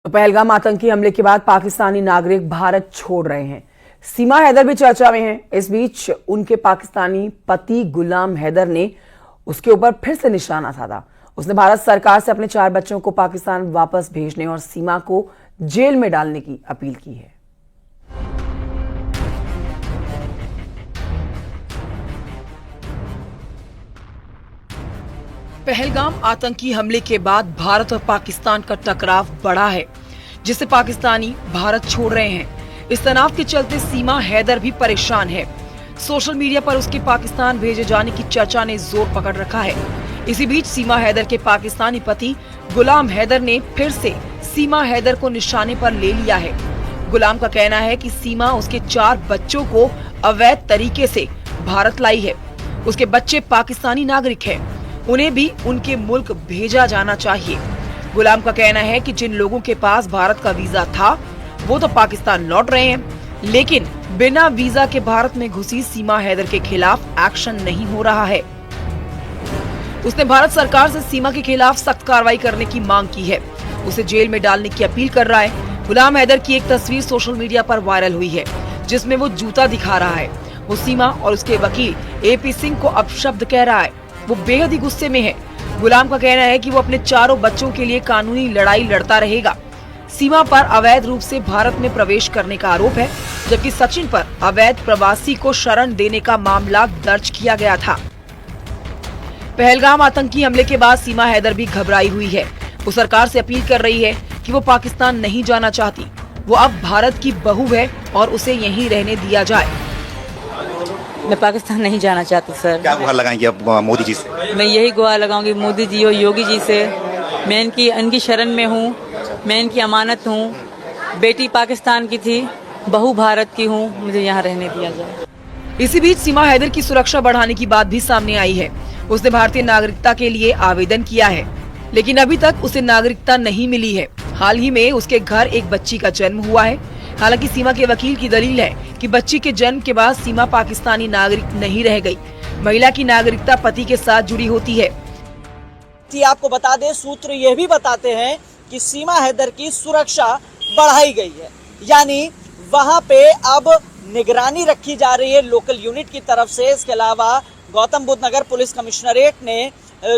पहलगाम आतंकी हमले के बाद पाकिस्तानी नागरिक भारत छोड़ रहे हैं। सीमा हैदर भी चर्चा में हैं। इस बीच उनके पाकिस्तानी पति गुलाम हैदर ने उसके ऊपर फिर से निशाना साधा। उसने भारत सरकार से अपने 4 बच्चों को पाकिस्तान वापस भेजने और सीमा को जेल में डालने की अपील की है। पहलगाम आतंकी हमले के बाद भारत और पाकिस्तान का टकराव बढ़ा है, जिससे पाकिस्तानी भारत छोड़ रहे हैं। इस तनाव के चलते सीमा हैदर भी परेशान है। सोशल मीडिया पर उसके पाकिस्तान भेजे जाने की चर्चा ने जोर पकड़ रखा है। इसी बीच सीमा हैदर के पाकिस्तानी पति गुलाम हैदर ने फिर से सीमा हैदर को निशाने पर ले लिया है। गुलाम का कहना है कि सीमा उसके 4 बच्चों को अवैध तरीके से भारत लाई है। उसके बच्चे पाकिस्तानी नागरिक हैं, उन्हें भी उनके मुल्क भेजा जाना चाहिए। गुलाम का कहना है कि जिन लोगों के पास भारत का वीजा था वो तो पाकिस्तान लौट रहे हैं, लेकिन बिना वीजा के भारत में घुसी सीमा हैदर के खिलाफ एक्शन नहीं हो रहा है। उसने भारत सरकार से सीमा के खिलाफ सख्त कार्रवाई करने की मांग की है। उसे जेल में डालने की अपील कर रहा है। गुलाम हैदर की एक तस्वीर सोशल मीडिया पर वायरल हुई है, जिसमें वो जूता दिखा रहा है। वो सीमा और उसके वकील AP सिंह को अपशब्द कह रहा है। वो बेहद ही गुस्से में है। गुलाम का कहना है कि वो अपने 4 बच्चों के लिए कानूनी लड़ाई लड़ता रहेगा। सीमा पर अवैध रूप से भारत में प्रवेश करने का आरोप है, जबकि सचिन पर अवैध प्रवासी को शरण देने का मामला दर्ज किया गया था। पहलगाम आतंकी हमले के बाद सीमा हैदर भी घबराई हुई है। वो सरकार से अपील कर रही है कि वो पाकिस्तान नहीं जाना चाहती। वो अब भारत की बहू है और उसे यहीं रहने दिया जाए। मैं पाकिस्तान नहीं जाना चाहती सर। क्या गुहार लगाएंगे आप मोदी जी से? मैं यही गुहार लगाऊंगी मोदी जी और योगी जी से। मैं इनकी शरण में हूँ, मैं इनकी अमानत हूँ। बेटी पाकिस्तान की थी, बहू भारत की हूँ, मुझे यहाँ रहने दिया जाए। इसी बीच सीमा हैदर की सुरक्षा बढ़ाने की बात भी सामने आई है। उसने भारतीय नागरिकता के लिए आवेदन किया है, लेकिन अभी तक उसे नागरिकता नहीं मिली है। हाल ही में उसके घर एक बच्ची का जन्म हुआ है। हालांकि सीमा के वकील की दलील है कि बच्ची के जन्म के बाद सीमा पाकिस्तानी नागरिक नहीं रह गई। महिला की नागरिकता पति के साथ जुड़ी होती है। आपको बता दें, सूत्र यह भी बताते हैं कि सीमा हैदर की सुरक्षा बढ़ाई गई है, यानी वहां पे अब निगरानी रखी जा रही है लोकल यूनिट की तरफ से। इसके अलावा गौतम बुद्ध नगर पुलिस कमिश्नरेट ने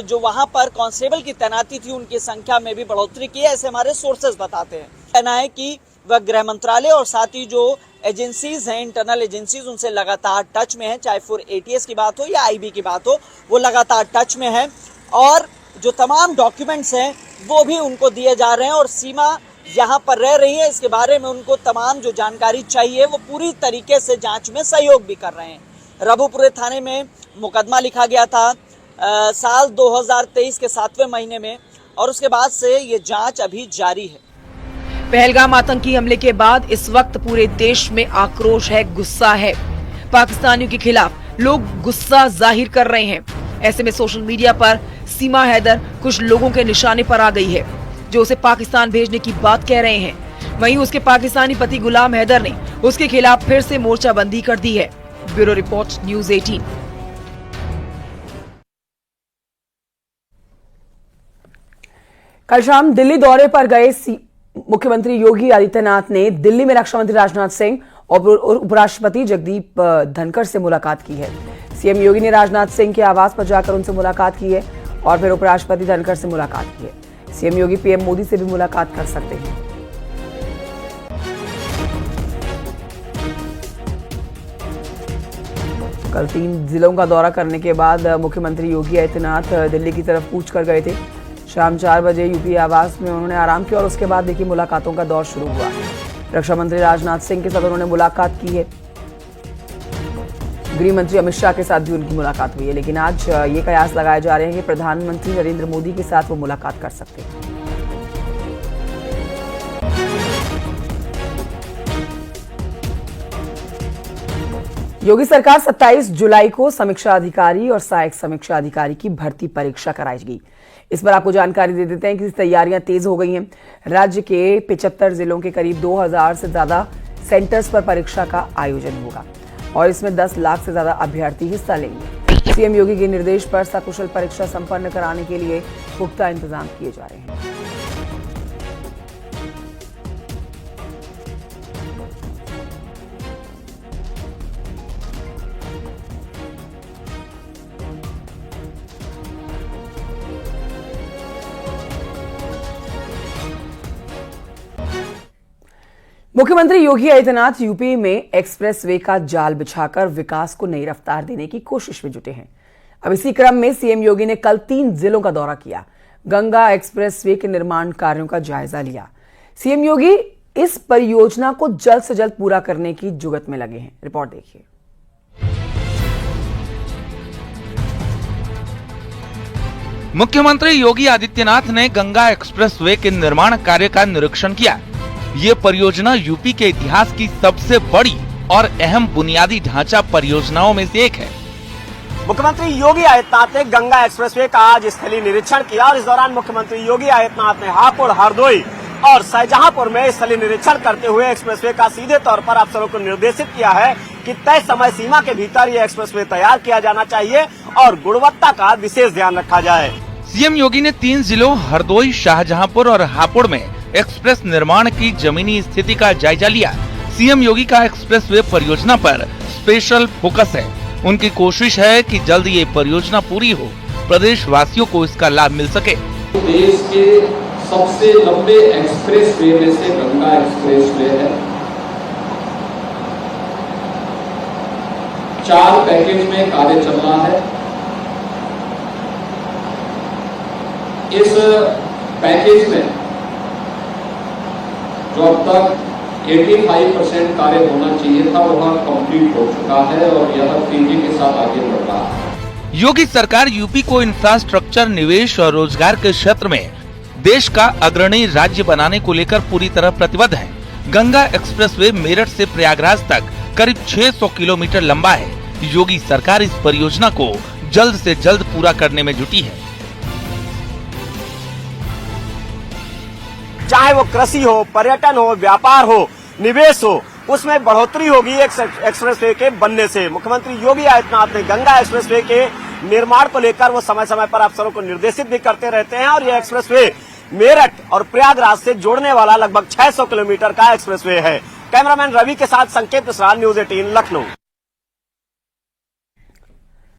जो वहां पर कांस्टेबल की तैनाती थी, उनकी संख्या में भी बढ़ोतरी की है, ऐसे हमारे सोर्सेज बताते हैं। कहना है कि वह गृह मंत्रालय और साथ ही जो एजेंसीज हैं, इंटरनल एजेंसीज, उनसे लगातार टच में है। चाहे फिर ATS की बात हो या IB की बात हो, वो लगातार टच में है और जो तमाम डॉक्यूमेंट्स हैं वो भी उनको दिए जा रहे हैं। और सीमा यहाँ पर रह रही है, इसके बारे में उनको तमाम जो जानकारी चाहिए वो पूरी तरीके से जांच में सहयोग भी कर रहे हैं। रबुपुरे थाने में मुकदमा लिखा गया था साल 2023 के 7वें महीने में, और उसके बाद से ये जांच अभी जारी है। पहलगाम आतंकी हमले के बाद इस वक्त पूरे देश में आक्रोश है, गुस्सा है। पाकिस्तानियों के खिलाफ लोग गुस्सा जाहिर कर रहे हैं। ऐसे में सोशल मीडिया पर सीमा हैदर कुछ लोगों के निशाने पर आ गई है, जो उसे पाकिस्तान भेजने की बात कह रहे हैं। वहीं उसके पाकिस्तानी पति गुलाम हैदर ने उसके खिलाफ फिर से मोर्चाबंदी कर दी है। Bureau report, news 18। कल शाम दिल्ली दौरे पर गए मुख्यमंत्री योगी आदित्यनाथ ने दिल्ली में रक्षा मंत्री राजनाथ सिंह और उपराष्ट्रपति जगदीप धनखड़ से मुलाकात की है। CM योगी ने राजनाथ सिंह के आवास पर जाकर उनसे मुलाकात की है और फिर उपराष्ट्रपति धनखड़ से मुलाकात की है। CM योगी PM मोदी से भी मुलाकात कर सकते हैं। कल 3 जिलों का दौरा करने के बाद मुख्यमंत्री योगी आदित्यनाथ दिल्ली की तरफ कूच कर गए थे। शाम 4 बजे UP आवास में उन्होंने आराम किया और उसके बाद देखिए मुलाकातों का दौर शुरू हुआ। रक्षा मंत्री राजनाथ सिंह के साथ उन्होंने मुलाकात की है। गृह मंत्री अमित शाह के साथ भी उनकी मुलाकात हुई है, लेकिन आज ये कयास लगाए जा रहे हैं कि प्रधानमंत्री नरेंद्र मोदी के साथ वो मुलाकात कर सकते हैं। योगी सरकार 27 जुलाई को समीक्षा अधिकारी और सहायक समीक्षा अधिकारी की भर्ती परीक्षा कराएगी। इस पर आपको जानकारी दे देते हैं कि तैयारियां तेज हो गई हैं। राज्य के 75 जिलों के करीब 2000 से ज्यादा सेंटर्स पर परीक्षा का आयोजन होगा और इसमें 10 लाख से ज्यादा अभ्यर्थी हिस्सा लेंगे। CM योगी के निर्देश पर सकुशल परीक्षा संपन्न कराने के लिए पुख्ता इंतजाम किए जा रहे हैं। मुख्यमंत्री योगी आदित्यनाथ यूपी में एक्सप्रेसवे का जाल बिछाकर विकास को नई रफ्तार देने की कोशिश में जुटे हैं। अब इसी क्रम में सीएम योगी ने कल 3 जिलों का दौरा किया, गंगा एक्सप्रेसवे के निर्माण कार्यों का जायजा लिया। सीएम योगी इस परियोजना को जल्द से जल्द पूरा करने की जुगत में लगे हैं। रिपोर्ट देखिए। मुख्यमंत्री योगी आदित्यनाथ ने गंगा एक्सप्रेसवे के निर्माण कार्य का निरीक्षण किया। ये परियोजना यूपी के इतिहास की सबसे बड़ी और अहम बुनियादी ढांचा परियोजनाओं में से एक है। मुख्यमंत्री योगी आदित्यनाथ ने गंगा एक्सप्रेसवे का आज स्थलीय निरीक्षण किया और इस दौरान मुख्यमंत्री योगी आदित्यनाथ ने हापुड़, हरदोई और शाहजहांपुर में स्थलीय निरीक्षण करते हुए एक्सप्रेसवे का सीधे तौर पर अफसरों को निर्देशित किया है कि तय समय सीमा के भीतर ये एक्सप्रेसवे तैयार किया जाना चाहिए और गुणवत्ता का विशेष ध्यान रखा जाए। सीएम योगी ने 3 जिलों हरदोई, शाहजहांपुर और हापुड़ में एक्सप्रेस निर्माण की जमीनी स्थिति का जायजा लिया। सीएम योगी का एक्सप्रेसवे परियोजना पर स्पेशल फोकस है। उनकी कोशिश है कि जल्द ये परियोजना पूरी हो, प्रदेश वासियों को इसका लाभ मिल सके। देश के सबसे लंबे एक्सप्रेसवे में से गंगा एक्सप्रेसवे है। 4 पैकेज में कार्य चल रहा है। इस पैकेज में जो अब तक 85% कार्य होना चाहिए था वह कंप्लीट हो चुका है और यह तेजी के साथ आगे बढ़ रहा है। योगी सरकार यूपी को इंफ्रास्ट्रक्चर, निवेश और रोजगार के क्षेत्र में देश का अग्रणी राज्य बनाने को लेकर पूरी तरह प्रतिबद्ध है। गंगा एक्सप्रेसवे मेरठ से प्रयागराज तक करीब 600 किलोमीटर लंबा है। योगी सरकार इस परियोजना को जल्द से जल्द पूरा करने में जुटी है। चाहे वो कृषि हो, पर्यटन हो, व्यापार हो, निवेश हो, उसमें बढ़ोतरी होगी एक्सप्रेसवे के बनने से। मुख्यमंत्री योगी आदित्यनाथ ने गंगा एक्सप्रेसवे के निर्माण को लेकर वो समय समय पर अफसरों को निर्देशित भी करते रहते हैं और ये एक्सप्रेसवे मेरठ और प्रयागराज से जोड़ने वाला लगभग 600 किलोमीटर का एक्सप्रेसवे है। कैमरामैन रवि के साथ संकेत मिश्रा, न्यूज़ 18 लखनऊ।